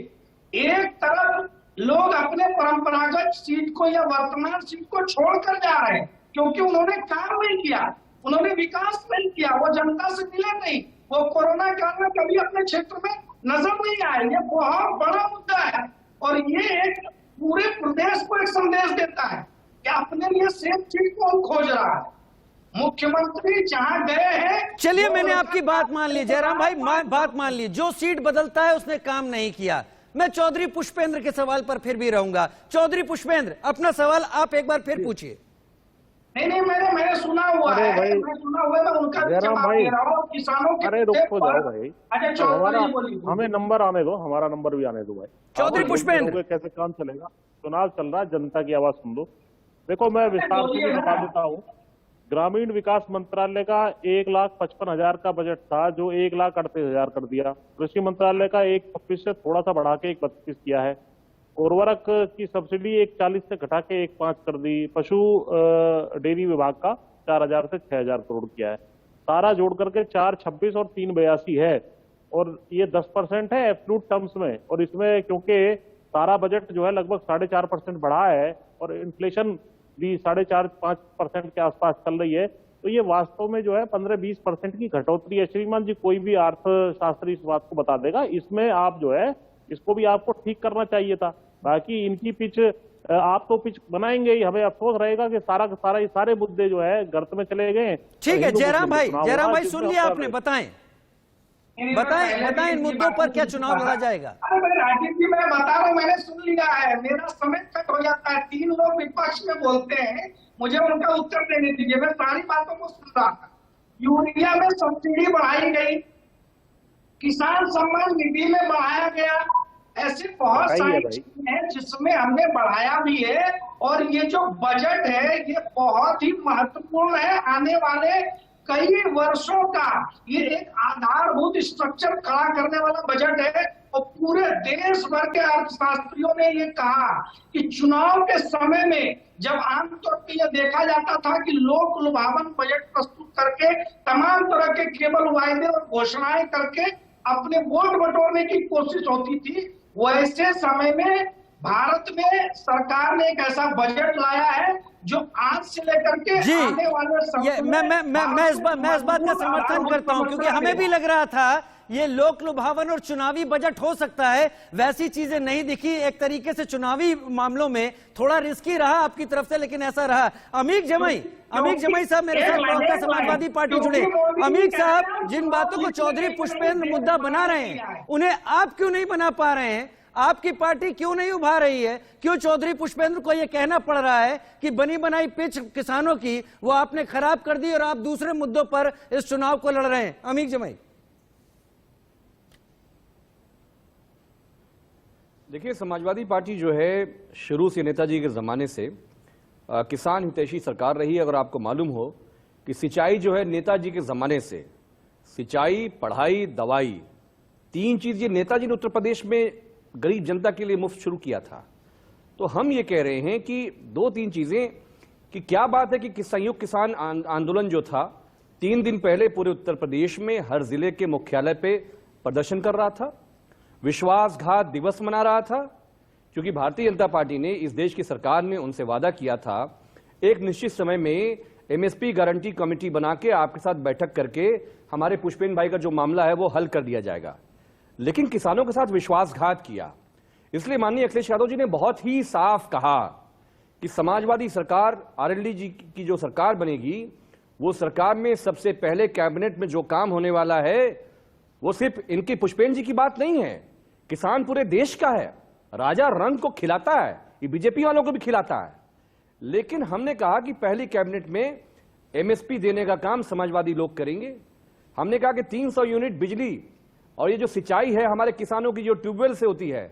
[SPEAKER 8] एक तरफ लोग अपने परंपरागत सीट को या वर्तमान सीट को छोड़कर जा रहे हैं क्योंकि उन्होंने काम नहीं किया, उन्होंने विकास नहीं किया, वो जनता से मिले नहीं, वो कोरोना काल में कभी अपने क्षेत्र में नजर नहीं आए। ये बहुत बड़ा मुद्दा है और ये एक पूरे प्रदेश को एक संदेश देता है कि अपने लिए सेफ सीट कौन खोज रहा है। मुख्यमंत्री जहां गए हैं।
[SPEAKER 1] चलिए, मैंने आपकी बात मान ली जयराम भाई, बात मान ली। जो सीट बदलता है उसने काम नहीं किया। मैं चौधरी पुष्पेंद्र के सवाल पर फिर भी रहूंगा। चौधरी पुष्पेंद्र, अपना सवाल आप एक बार फिर पूछिए।
[SPEAKER 8] नहीं, मैंने सुना हुआ है, मैं सुना हुआ है, मैं उनका जवाब दे रहा हूँ। किसानों के
[SPEAKER 11] अरे रुको जाओ भाई,
[SPEAKER 8] अच्छा चौधरी बोलिए,
[SPEAKER 11] हमें नंबर आने दो, हमारा नंबर भी आने दो भाई।
[SPEAKER 1] चौधरी पुष्पेंद्र,
[SPEAKER 11] कैसे काम चलेगा? चुनाव चल रहा है, जनता की आवाज सुन लो। देखो, मैं विस्तार से बता देता हूँ। ग्रामीण विकास मंत्रालय का 1,55,000 का बजट था जो 1,38,000 कर दिया। कृषि मंत्रालय का 1% से थोड़ा सा बढ़ा के 1,32 किया है। उर्वरक की सब्सिडी 1,40 से घटा के 1,5 कर दी। पशु डेयरी विभाग का 4,000 से 6,000 करोड़ किया है। सारा जोड़ करके 4,26 और 3,82 है और ये 10% है एब्सोल्यूट टर्म्स में। और इसमें क्योंकि सारा बजट जो है लगभग 4.5% बढ़ा है और इन्फ्लेशन भी 4.5-5% के आसपास चल रही है, तो ये वास्तव में जो है 15-20% की घटोतरी है। श्रीमान जी, कोई भी अर्थशास्त्री इस बात को बता देगा। इसमें आप जो है इसको भी आपको ठीक करना चाहिए था। बाकी इनकी पिच, आप तो पिच बनाएंगे ही, हमें अफसोस रहेगा कि सारे मुद्दे जो है गर्त में चले गए।
[SPEAKER 1] ठीक है जयराम भाई, सुन लिया आपने, बताएं इन मुद्दों पर क्या चुनाव लड़ा जाएगा?
[SPEAKER 8] अरे राजीव जी, मैं बता रहा हूँ, मैंने सुन लिया है, मेरा समय कट हो जाता है। 3 लोग विपक्ष में बोलते हैं, मुझे उनका उत्तर देने दीजिए। मैं सारी बातों को सुन रहा था। यूरिया में सब्सिडी बढ़ाई गई, किसान सम्मान निधि में बढ़ाया गया, ऐसी बहुत सारी चीजें हैं जिसमें हमने बढ़ाया भी है। और ये जो बजट है ये बहुत ही महत्वपूर्ण है। आने वाले कई वर्षों का ये एक आधारभूत स्ट्रक्चर खड़ा करने वाला बजट है। और पूरे देश भर के अर्थशास्त्रियों ने ये कहा कि चुनाव के समय में जब आमतौर पर यह देखा जाता था कि लोक लुभावन बजट प्रस्तुत करके तमाम तरह के केवल वायदे और घोषणाएं करके अपने वोट बटोरने की कोशिश होती थी, वैसे समय में भारत में सरकार ने एक ऐसा बजट लाया है जो आज से लेकर के आने वाले समय
[SPEAKER 1] मैं इस बात का समर्थन करता हूं, क्योंकि हमें भी लग रहा था ये लोक लुभावन और चुनावी बजट हो सकता है। वैसी चीजें नहीं दिखी। एक तरीके से चुनावी मामलों में थोड़ा रिस्की रहा आपकी तरफ से, लेकिन ऐसा रहा। अमीक जमाई साहब मेरे साथ प्रवक्ता समाजवादी पार्टी जुड़े। अमीक साहब, जिन बातों को चौधरी पुष्पेंद्र मुद्दा बना रहे हैं उन्हें आप क्यों नहीं बना पा रहे हैं? आपकी पार्टी क्यों नहीं उभा रही है? क्यों चौधरी पुष्पेंद्र को यह कहना पड़ रहा है कि बनी बनाई पिच किसानों की वो आपने खराब कर दी और आप दूसरे मुद्दों पर इस चुनाव को लड़ रहे हैं? अमीक जमाई,
[SPEAKER 9] देखिए, समाजवादी पार्टी जो है शुरू से नेताजी के ज़माने से किसान हितैषी सरकार रही है। अगर आपको मालूम हो कि सिंचाई जो है नेताजी के ज़माने से, सिंचाई, पढ़ाई, दवाई, 3 चीज़ ये नेताजी ने उत्तर प्रदेश में गरीब जनता के लिए मुफ्त शुरू किया था। तो हम ये कह रहे हैं कि 2-3 चीज़ें कि क्या बात है कि संयुक्त किसान आंदोलन जो था 3 दिन पहले पूरे उत्तर प्रदेश में हर जिले के मुख्यालय पे प्रदर्शन कर रहा था, विश्वासघात दिवस मना रहा था, क्योंकि भारतीय जनता पार्टी ने, इस देश की सरकार ने उनसे वादा किया था एक निश्चित समय में एमएसपी गारंटी कमेटी बना के आपके साथ बैठक करके हमारे पुष्पेंद्र भाई का जो मामला है वो हल कर दिया जाएगा। लेकिन किसानों के साथ विश्वासघात किया। इसलिए माननीय अखिलेश यादव जी ने बहुत ही साफ कहा कि समाजवादी सरकार, आरएलडी जी की जो सरकार बनेगी, वो सरकार में सबसे पहले कैबिनेट में जो काम होने वाला है वो सिर्फ इनकी पुष्पेंद्र जी की बात नहीं है, किसान पूरे देश का है। राजा रंग को खिलाता है, ये बीजेपी वालों को भी खिलाता है। लेकिन हमने कहा कि पहली कैबिनेट में एमएसपी देने का काम समाजवादी लोग करेंगे। हमने कहा कि 300 यूनिट बिजली और ये जो सिंचाई है हमारे किसानों की जो ट्यूबवेल से होती है,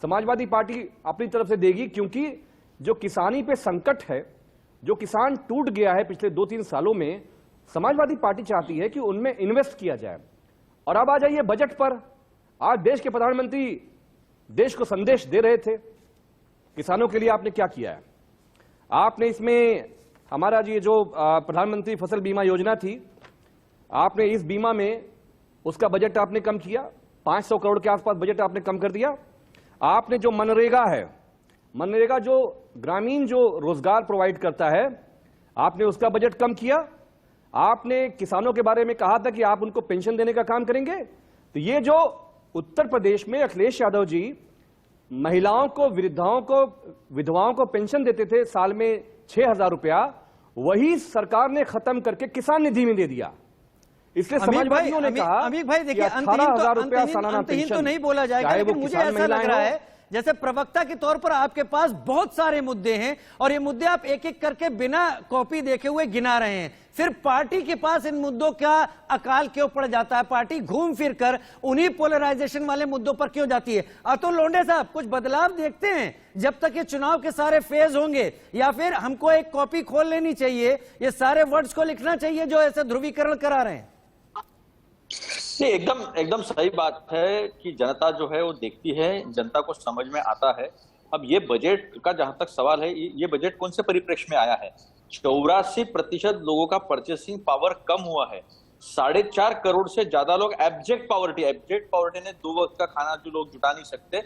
[SPEAKER 9] समाजवादी पार्टी अपनी तरफ से देगी, क्योंकि जो किसानी पे संकट है, जो किसान टूट गया है पिछले 2-3 सालों में, समाजवादी पार्टी चाहती है कि उनमें इन्वेस्ट किया जाए। और अब आ जाइए बजट पर। आज देश के प्रधानमंत्री देश को संदेश दे रहे थे, किसानों के लिए आपने क्या किया है? आपने इसमें हमारा ये जो प्रधानमंत्री फसल बीमा योजना थी, आपने इस बीमा में उसका बजट आपने कम किया, 500 करोड़ के आसपास बजट आपने कम कर दिया। आपने जो मनरेगा है, मनरेगा जो ग्रामीण जो रोजगार प्रोवाइड करता है, आपने उसका बजट कम किया। आपने किसानों के बारे में कहा था कि आप उनको पेंशन देने का काम करेंगे। तो ये जो उत्तर प्रदेश में अखिलेश यादव जी महिलाओं को, वृद्धाओं को, विधवाओं को पेंशन देते थे साल में 6,000 रुपया, वही सरकार ने खत्म करके किसान निधि में दे दिया। इसलिए समाजवादियों ने कहा,
[SPEAKER 1] अमीक भाई देखिए,
[SPEAKER 9] 18,000 रुपया सालाना
[SPEAKER 1] अंतहीन तो नहीं बोला जाएगा, लेकिन मुझे ऐसा लग रहा है जैसे प्रवक्ता के तौर पर आपके पास बहुत सारे मुद्दे हैं और ये मुद्दे आप एक एक करके बिना कॉपी देखे हुए गिना रहे हैं। फिर पार्टी के पास इन मुद्दों का अकाल क्यों पड़ जाता है? पार्टी घूम फिर कर उन्हीं पोलराइजेशन वाले मुद्दों पर क्यों जाती है? अतुल लोंढे साहब, कुछ बदलाव देखते हैं जब तक ये चुनाव के सारे फेज होंगे, या फिर हमको एक कॉपी खोल लेनी चाहिए, ये सारे वर्ड्स को लिखना चाहिए जो ऐसे ध्रुवीकरण करा रहे हैं?
[SPEAKER 10] नहीं, एकदम सही बात है कि जनता जो है वो देखती है, जनता को समझ में आता है। अब ये बजट का जहां तक सवाल है, ये बजट कौन से परिप्रेक्ष्य में आया है? 84% लोगों का परचेसिंग पावर कम हुआ है। 4.5 करोड़ से ज्यादा लोग एब्जेक्ट पॉवर्टी ने 2 वक्त का खाना जो लोग जुटा नहीं सकते,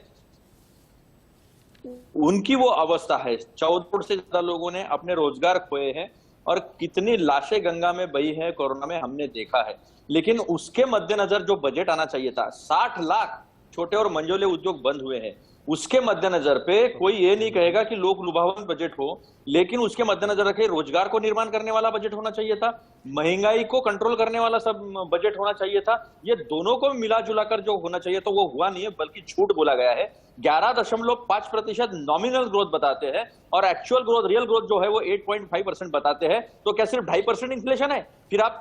[SPEAKER 10] उनकी वो अवस्था है। 14 करोड़ से ज्यादा लोगों ने अपने रोजगार खोए हैं और कितनी लाशें गंगा में बही है कोरोना में, हमने देखा है। लेकिन उसके मद्देनजर जो बजट आना चाहिए था, 60 लाख छोटे और मंझोले उद्योग बंद हुए हैं, उसके मद्देनजर पे कोई ये नहीं कहेगा कि लोक लुभावन बजट हो, लेकिन उसके मद्देनजर रखे रोजगार को निर्माण करने वाला बजट होना चाहिए था, महंगाई को कंट्रोल करने वाला सब बजट होना चाहिए था। ये दोनों को मिला जुला कर जो होना चाहिए तो वो हुआ नहीं है, बल्कि झूठ बोला गया है। 11.5% नॉमिनल ग्रोथ बताते हैं और एक्चुअल ग्रोथ, रियल ग्रोथ जो है वो 8.5% बताते हैं। तो क्या सिर्फ 2.5% इन्फ्लेशन है? फिर आप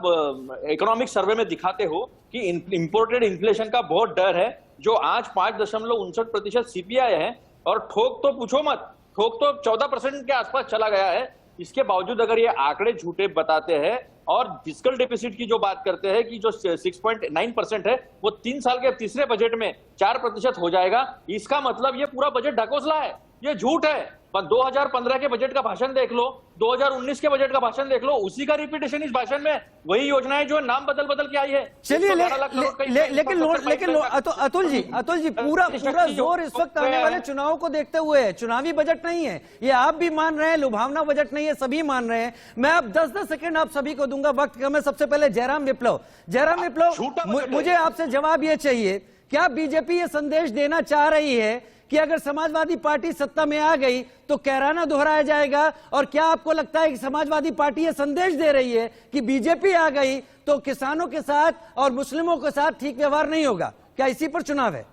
[SPEAKER 10] इकोनॉमिक सर्वे में दिखाते हो कि इंपोर्टेड इन्फ्लेशन का बहुत डर है, जो आज 5.59% सीपीआई है, और ठोक तो पूछो मत, ठोक तो 14% के आसपास चला गया है। इसके बावजूद अगर ये आंकड़े झूठे बताते हैं और फिस्कल डेफिसिट की जो बात करते हैं कि जो 6.9% है वो 3 साल के तीसरे बजट में 4% हो जाएगा, इसका मतलब ये पूरा बजट ढकोसला है, ये झूठ है। 2015 के बजट का भाषण देख लो, 2019 के बजट का भाषण देख लो, उसी का रिपीटेशन इस भाषण में, वही योजनाएं जो नाम बदल के आई है।
[SPEAKER 1] चलिए लेकिन अतुल जी पूरा जोर इस वक्त आने वाले चुनाव को देखते हुए है। चुनावी बजट नहीं है ये, आप भी मान रहे हैं, लुभावना बजट नहीं है, सभी मान रहे हैं। मैं अब 10-10 सेकंड आप सभी को दूंगा वक्त का। मैं सबसे पहले जयराम विप्लव, मुझे आपसे जवाब ये चाहिए, क्या बीजेपी ये संदेश देना चाह रही है कि अगर समाजवादी पार्टी सत्ता में आ गई तो कैराना दोहराया जाएगा? और क्या आपको लगता है कि समाजवादी पार्टी ये संदेश दे रही है कि बीजेपी आ गई तो किसानों के साथ और मुस्लिमों के साथ ठीक व्यवहार नहीं होगा? क्या इसी पर चुनाव है?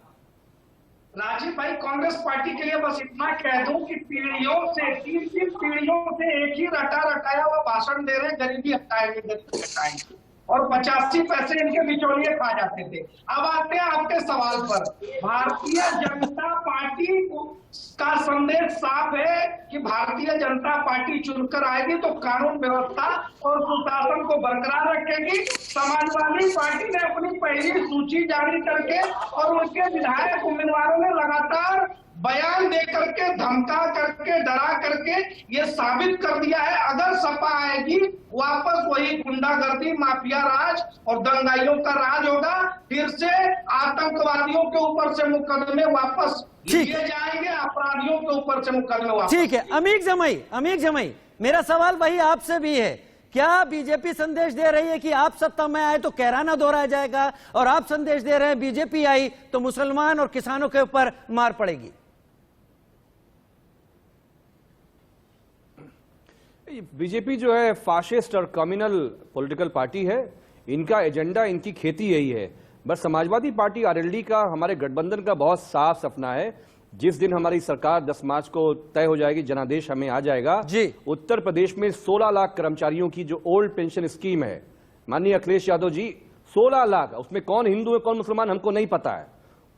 [SPEAKER 8] राजीव भाई, कांग्रेस पार्टी के लिए बस इतना कह दूं कि पीढ़ियों से, 3 पीढ़ियों से एक ही रटाया हुआ भाषण दे रहे हैं, गरीबी हटाएंगे और 85 पैसे इनके बिचौलिए खा जाते थे। अब आते हैं आपके सवाल पर। भारतीय जनता पार्टी का संदेश साफ है कि भारतीय जनता पार्टी चुनकर आएगी तो कानून व्यवस्था और सुशासन को बरकरार रखेगी। समाजवादी पार्टी ने अपनी पहली सूची जारी करके और उनके विधायक उम्मीदवारों ने लगातार बयान दे करके, धमका करके, डरा करके ये साबित कर दिया है, अगर सपा आएगी वापस वही गुंडागर्दी, माफिया राज और दंगाइयों का राज होगा। फिर से आतंकवादियों के ऊपर से मुकदमे वापस लिए जाएंगे, अपराधियों के ऊपर से मुकदमे वापस।
[SPEAKER 1] ठीक है, अमीक जमाई, मेरा सवाल वही आपसे भी है। क्या बीजेपी संदेश दे रही है कि आप सत्ता में आए तो कैराना दोहराया जाएगा, और आप संदेश दे रहे हैं बीजेपी आई तो मुसलमान और किसानों के ऊपर मार पड़ेगी?
[SPEAKER 9] बीजेपी जो है फाशिस्ट और कम्युनल पॉलिटिकल पार्टी है, इनका एजेंडा, इनकी खेती यही है। बस समाजवादी पार्टी आरएलडी का, हमारे गठबंधन का बहुत साफ सपना है जिस दिन हमारी सरकार 10 मार्च को तय हो जाएगी, जनादेश हमें आ जाएगा
[SPEAKER 1] जी,
[SPEAKER 9] उत्तर प्रदेश में 16 लाख कर्मचारियों की जो ओल्ड पेंशन स्कीम है, माननीय अखिलेश यादव जी, 16 लाख, उसमें कौन हिंदू है कौन मुसलमान हमको नहीं पता है,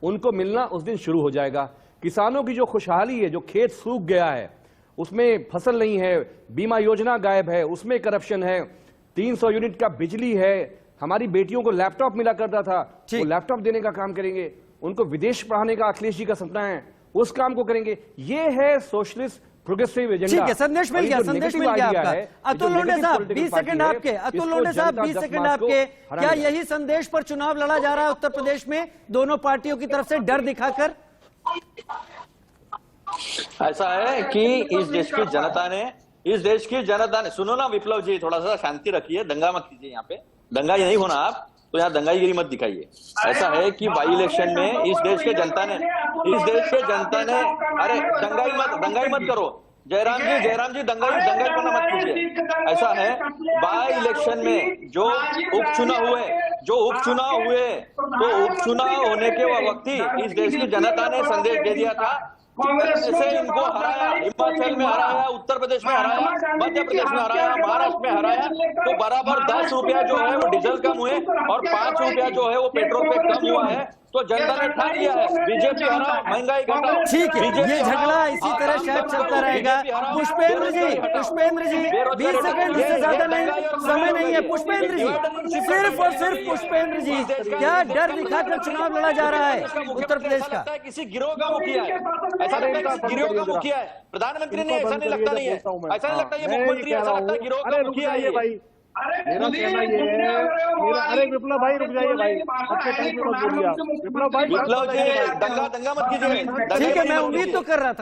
[SPEAKER 9] उनको मिलना उस दिन शुरू हो जाएगा। किसानों की जो खुशहाली है, जो खेत सूख गया है, उसमें फसल नहीं है, बीमा योजना गायब है, उसमें करप्शन है, 300 यूनिट का बिजली है, हमारी बेटियों को लैपटॉप मिला करता था, वो लैपटॉप देने का काम करेंगे, उनको विदेश पढ़ाने का अखिलेश जी का सपना है, उस काम को करेंगे। ये है सोशलिस्ट प्रोग्रेसिव एजेंडा।
[SPEAKER 1] ठीक है, संदेश मिल गया, संदेश मिल गया आपका। अतुल लोंढे साहब 20 सेकंड आपके, अतुल लोंढे साहब 20 सेकंड आपके। क्या यही संदेश पर चुनाव लड़ा जा रहा है उत्तर प्रदेश में दोनों पार्टियों की तरफ से, डर दिखाकर?
[SPEAKER 10] ऐसा है कि इस देश की जनता ने सुनो ना विप्लव जी, थोड़ा सा शांति रखिए, दंगा मत कीजिए, यहाँ पे दंगा नहीं होना, आप तो यहाँ दंगाईगिरी मत दिखाइए। ऐसा है कि बाई इलेक्शन में इस देश के जनता ने अरे दंगाई मत करो जयराम जी दंगाई करना मत कीजिए। ऐसा है, बाई इलेक्शन में जो उपचुनाव हुए तो उपचुनाव होने के वक्त ही इस देश की जनता ने संदेश दे दिया था जैसे इनको हराया, हिमाचल में हराया, उत्तर प्रदेश में हराया, मध्य प्रदेश में हराया, महाराष्ट्र में हराया, तो बराबर 10 रुपया जो है वो डीजल कम हुए और 5 रुपया जो है वो पेट्रोल पे कम हुआ है। तो जनता ने ठान लिया है, बीजेपी हरा, महंगाई घटा।
[SPEAKER 1] ठीक है, ये झगड़ा इसी तरह शायद चलता रहेगा। पुष्पेंद्र जी 20 सेकंड से ज्यादा नहीं, समय नहीं है। पुष्पेंद्र जी, सिर्फ और सिर्फ पुष्पेंद्र जी, क्या डर दिखाकर चुनाव लड़ा जा रहा है उत्तर प्रदेश का?
[SPEAKER 10] किसी गिरोह का मुखिया है, ऐसा लगता है गिरोह का मुखिया है, प्रधानमंत्री ने ऐसा नहीं लगता, नहीं है ऐसा नहीं लगता, ये मुख्यमंत्री ऐसा लगता है गिरोह का मुखिया है भाई।
[SPEAKER 11] मेरा कहना ये है, अरे विप्लव भाई रुक जाइए भाई, अच्छे टाइम पे मत बोलिए आप।
[SPEAKER 10] विप्लव जी दंगा मत कीजिए।
[SPEAKER 1] ठीक है, मैं उम्मीद तो कर रहा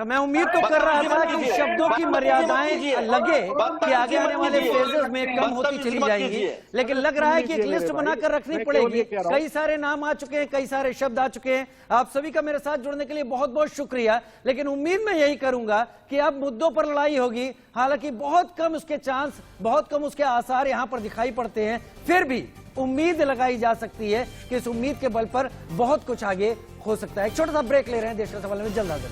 [SPEAKER 1] था कि शब्दों की मर्यादाएं लगे कि आगे आने वाले फेजेस में कम होती चली जाएंगी, लेकिन लग रहा है कि एक लिस्ट बनाकर रखनी पड़ेगी। कई सारे नाम आ चुके हैं, कई सारे शब्द आ चुके हैं। आप सभी का मेरे साथ जुड़ने के लिए बहुत बहुत शुक्रिया, लेकिन उम्मीद मैं यही करूंगा कि अब मुद्दों पर लड़ाई होगी। हालांकि बहुत कम उसके चांस, बहुत कम उसके आसार यहां पर दिखाई पड़ते हैं, फिर भी उम्मीद लगाई जा सकती है कि इस उम्मीद के बल पर बहुत कुछ आगे हो सकता है। एक छोटा सा ब्रेक ले रहे हैं, देश का सवाल में जल्द हाजिर।